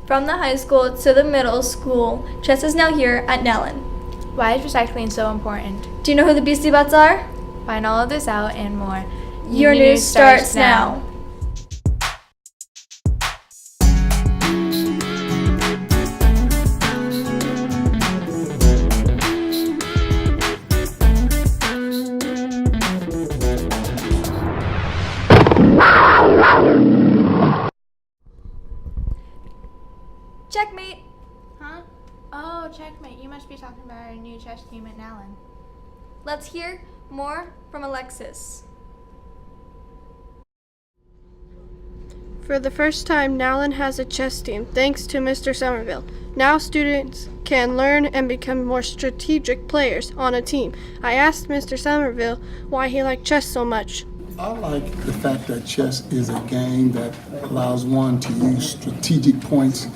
From the high school to the middle school, chess is now here at Nowlin. Why is recycling so important? Do you know who the Beastiebots are? Find all of this out and more. Your news starts now. Checkmate. Huh? Oh, checkmate. You must be talking about our new chess team at Nowlin. Let's hear more from Alexis. For the first time, Nowlin has a chess team, thanks to Mr. Somerville. Now students can learn and become more strategic players on a team. I asked Mr. Somerville why he liked chess so much. I like the fact that chess is a game that allows one to use strategic points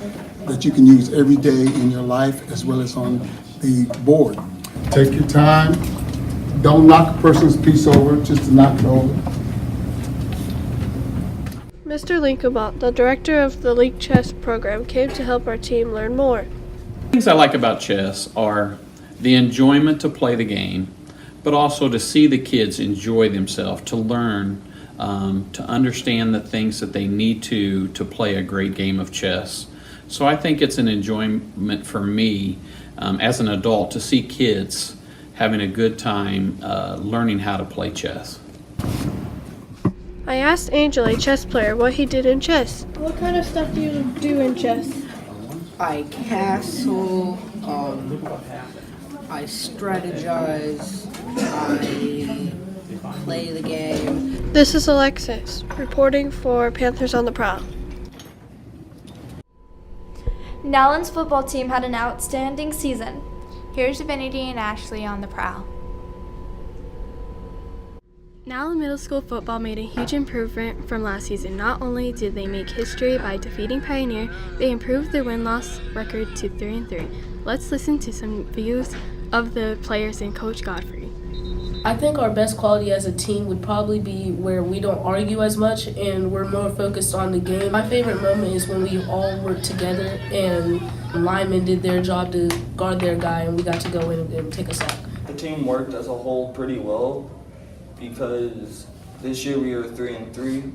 that you can use every day in your life as well as on the board. Take your time. Don't knock a person's piece over just to knock it over. Mr. Linkabot, the director of the League Chess program, came to help our team learn more. Things I like about chess are the enjoyment to play the game, but also to see the kids enjoy themselves, to learn, to understand the things that they need to play a great game of chess. So I think it's an enjoyment for me as an adult to see kids having a good time learning how to play chess. I asked Angel, a chess player, what he did in chess. What kind of stuff do you do in chess? I castle, I strategize, I play the game. This is Alexis, reporting for Panthers on the Prowl. Nowlin's football team had an outstanding season. Here's Divinity and Ashley on the Prowl. Nowlin Middle School football made a huge improvement from last season. Not only did they make history by defeating Pioneer, they improved their win-loss record to 3-3. Let's listen to some views of the players and Coach Godfrey. I think our best quality as a team would probably be where we don't argue as much and we're more focused on the game. My favorite moment is when we all worked together and linemen did their job to guard their guy and we got to go in and take a sack. The team worked as a whole pretty well because this year we were 3-3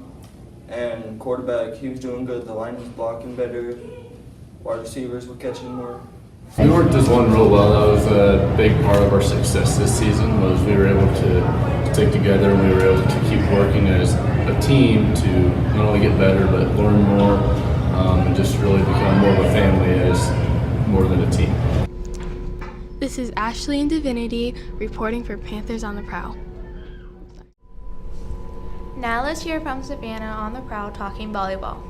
and quarterback, he was doing good, the line was blocking better, wide receivers were catching more. We worked as one real well. That was a big part of our success this season was we were able to stick together and we were able to keep working as a team to not only get better but learn more and just really become more of a family as more than a team. This is Ashley and Divinity reporting for Panthers on the Prowl. Now let's hear from Savannah on the Prowl talking volleyball.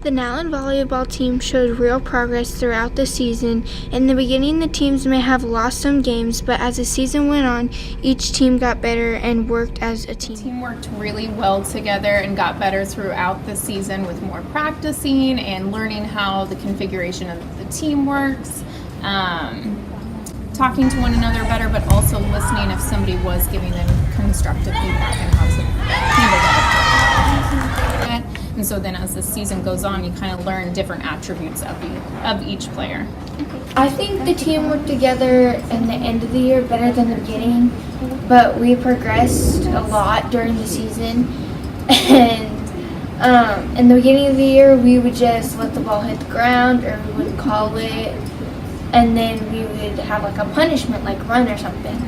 The Nowlin volleyball team showed real progress throughout the season. In the beginning, the teams may have lost some games, but as the season went on, each team got better and worked as a team. The team worked really well together and got better throughout the season with more practicing and learning how the configuration of the team works, talking to one another better, but also listening if somebody was giving them constructive feedback and how to handle that. And so then as the season goes on, you kind of learn different attributes of each player. I think the team worked together in the end of the year better than the beginning, but we progressed a lot during the season. And in the beginning of the year, we would just let the ball hit the ground or we wouldn't call it. And then we would have like a punishment, like run or something.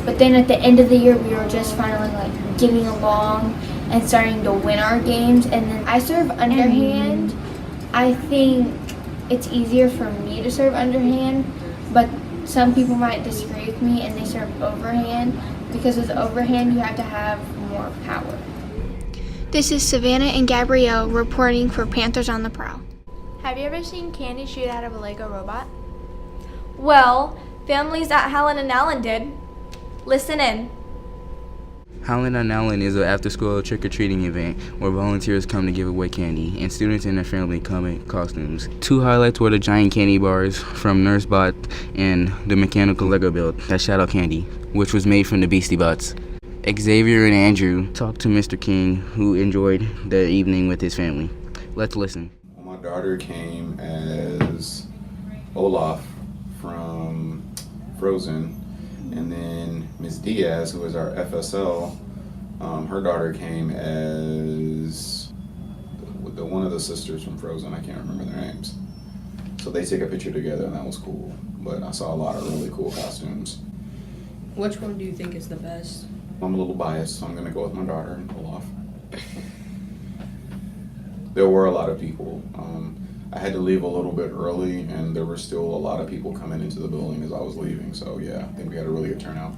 But then at the end of the year, we were just finally like getting along and starting to win our games. And then I serve underhand. I think it's easier for me to serve underhand, but some people might disagree with me and they serve overhand because with overhand you have to have more power. This is Savannah and Gabrielle reporting for Panthers on the Prowl. Have you ever seen Candy shoot out of a Lego robot? Well, families at Howlin and Nowlin did. Listen in. Howlin on Nowlin is an after-school trick-or-treating event where volunteers come to give away candy, and students and their family come in costumes. Two highlights were the giant candy bars from NurseBot and the mechanical Lego build that shot out candy, which was made from the Beastiebots. Xavier and Andrew talked to Mr. King, who enjoyed the evening with his family. Let's listen. My daughter came as Olaf from Frozen, and then Ms. Diaz, who is our FSL, her daughter came as one of the sisters from Frozen. I can't remember their names. So they took a picture together, and that was cool. But I saw a lot of really cool costumes. Which one do you think is the best? I'm a little biased, so I'm gonna go with my daughter and Olaf. There were a lot of people. I had to leave a little bit early, and there were still a lot of people coming into the building as I was leaving. So yeah, I think we had a really good turnout.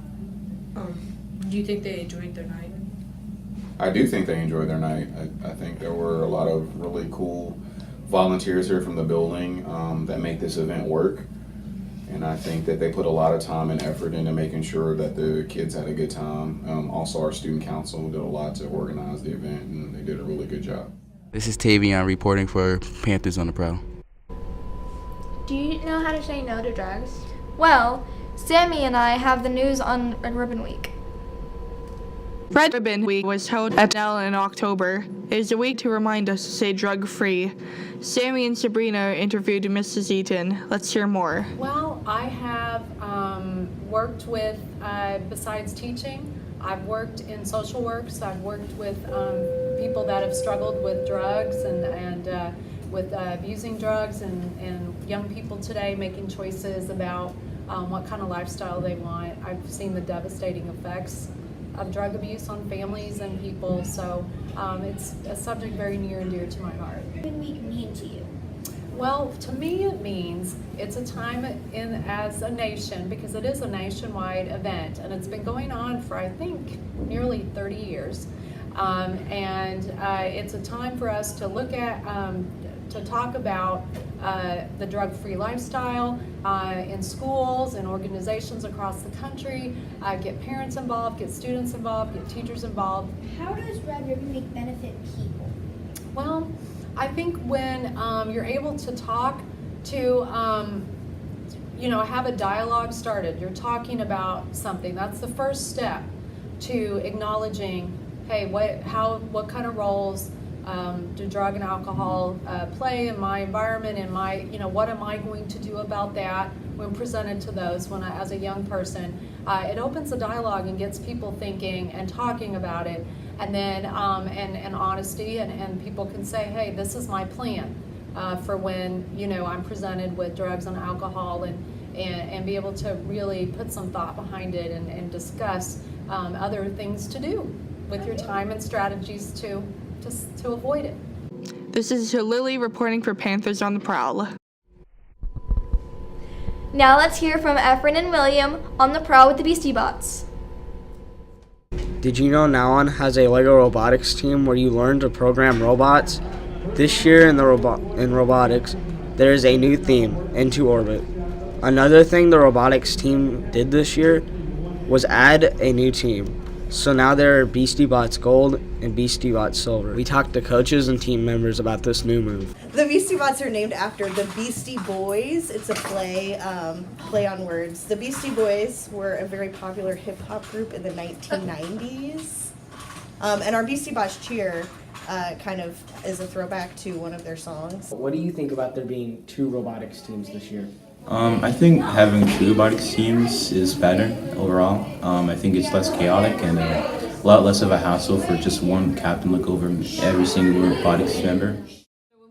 Do you think they enjoyed their night? I do think they enjoyed their night. I think there were a lot of really cool volunteers here from the building that make this event work. And I think that they put a lot of time and effort into making sure that the kids had a good time. Also, our student council did a lot to organize the event, and they did a really good job. This is Tavion reporting for Panthers on the Prowl. Do you know how to say no to drugs? Well, Sammy and I have the news on Red Ribbon Week. Red Ribbon Week was held at Nowlin in October. It is a week to remind us to stay drug-free. Sammy and Sabrina interviewed Mrs. Eaton. Let's hear more. Well, I have worked with, besides teaching, I've worked in social work, so I've worked with people that have struggled with drugs and with abusing drugs and young people today making choices about what kind of lifestyle they want. I've seen the devastating effects of drug abuse on families and people, so it's a subject very near and dear to my heart. What does it mean to you? Well, to me it means it's a time as a nation, because it is a nationwide event, and it's been going on for I think nearly 30 years. It's a time for us to look at, to talk about the drug-free lifestyle in schools and organizations across the country, get parents involved, get students involved, get teachers involved. How does Red Ribbon Week benefit people? Well, I think when you're able to talk to, have a dialogue started, you're talking about something, that's the first step to acknowledging, hey, what kind of roles do drug and alcohol play in my environment, and what am I going to do about that when presented to those as a young person. It opens a dialogue and gets people thinking and talking about it, and then and honesty, and people can say, hey, this is my plan for when I'm presented with drugs and alcohol, and be able to really put some thought behind it and discuss other things to do with your time and strategies to avoid it. This is Lily reporting for Panthers on the Prowl. Now let's hear from Efren and William on the Prowl with the Beastiebots. Did you know Nowlin has a LEGO robotics team where you learn to program robots? This year in robotics, there is a new theme, Into Orbit. Another thing the robotics team did this year was add a new team. So now there are Beastiebots Gold and Beastiebots Silver. We talked to coaches and team members about this new move. The Beastiebots are named after the Beastie Boys. It's a play on words. The Beastie Boys were a very popular hip-hop group in the 1990s. And our Beastiebots cheer kind of is a throwback to one of their songs. What do you think about there being two robotics teams this year? I think having two robotics teams is better overall. I think it's less chaotic and a lot less of a hassle for just one captain look over every single robotics member.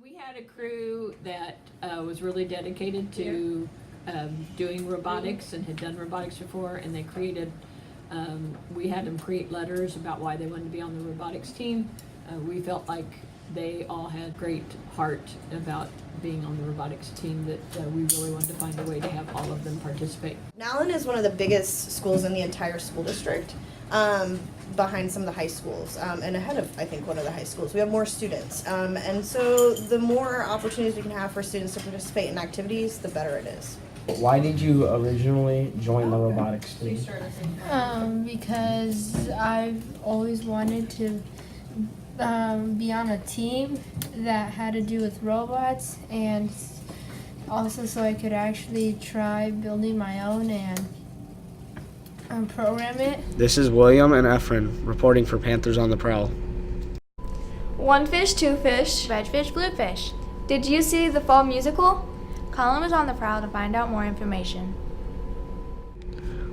We had a crew that was really dedicated to doing robotics and had done robotics before, and they created, we had them create letters about why they wanted to be on the robotics team. We felt like they all had great heart about being on the robotics team, that we really wanted to find a way to have all of them participate. Nowlin is one of the biggest schools in the entire school district, behind some of the high schools, and ahead of, I think, one of the high schools. We have more students, and so the more opportunities we can have for students to participate in activities, the better it is. Why did you originally join the robotics team? Because I've always wanted to be on a team that had to do with robots, and also so I could actually try building my own and program it. This is William and Efren reporting for Panthers on the Prowl. One fish, two fish. Red fish, blue fish. Did you see the fall musical? Colin was on the Prowl to find out more information.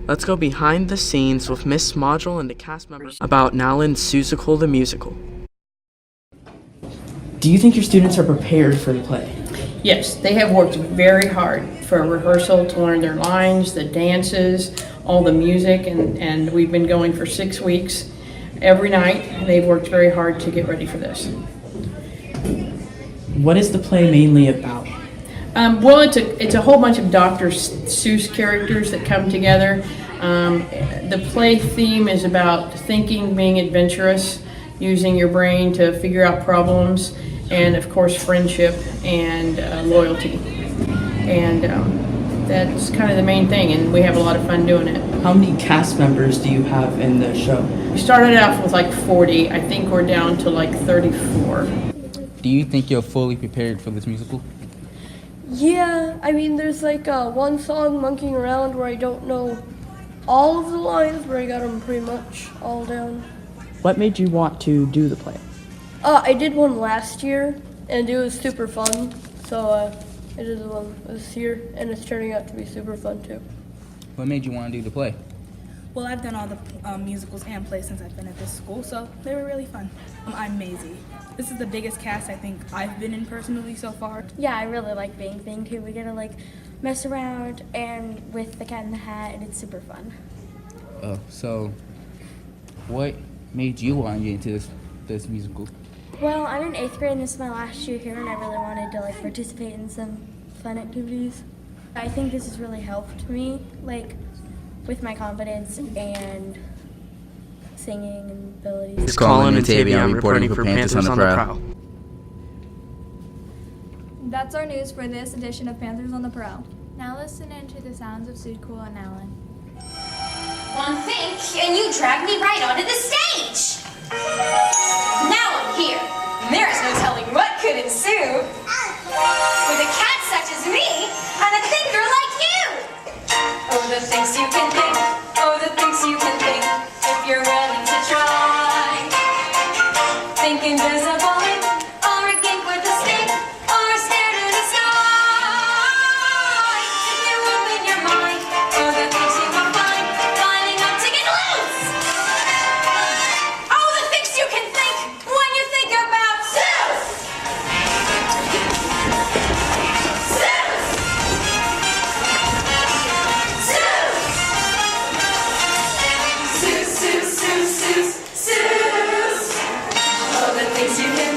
Let's go behind the scenes with Miss Module and the cast members about Nowlin Susical the musical. Do you think your students are prepared for the play? Yes, they have worked very hard for rehearsal to learn their lines, the dances, all the music, and we've been going for 6 weeks. Every night, they've worked very hard to get ready for this. What is the play mainly about? Well, it's a whole bunch of Dr. Seuss characters that come together. The play theme is about thinking, being adventurous, using your brain to figure out problems, and of course friendship and loyalty. And that's kind of the main thing, and we have a lot of fun doing it. How many cast members do you have in the show? We started out with like 40. I think we're down to like 34. Do you think you're fully prepared for this musical? Yeah, I mean, there's like one song, Monkeying Around, where I don't know all of the lines, but I got them pretty much all down. What made you want to do the play? I did one last year, and it was super fun, so I did the one this year, and it's turning out to be super fun too. What made you want to do the play? Well, I've done all the musicals and plays since I've been at this school, so they were really fun. I'm Maisie. This is the biggest cast I think I've been in personally so far. Yeah, I really like being Thing too. We get to like mess around and with the Cat in the Hat, and it's super fun. Oh, so what made you want to get into this musical? Well, I'm in 8th grade and this is my last year here, and I really wanted to like participate in some fun activities. I think this has really helped me, like with my confidence and singing and abilities. It's Colin and Tavion reporting for Panthers on the Prowl. That's our news for this edition of Panthers on the Prowl. Now listen in to the sounds of Sudcool and Nowlin. One think, and you drag me right onto the stage. Now I'm here. There is no telling what could ensue. With a cat such as me, and a thinker like you. Oh, the things you can think. Oh, the things you can think. If you're willing to try. Think invisible in, or a gink with a stick, or a stare to the sky. If you open your mind, oh, the things you will find. Lining up to get loose. Oh, the things you can think when you think about Zeus. Zeus. Zeus. Zeus, Zeus, Zeus, Zeus, Zeus. Oh, the things you can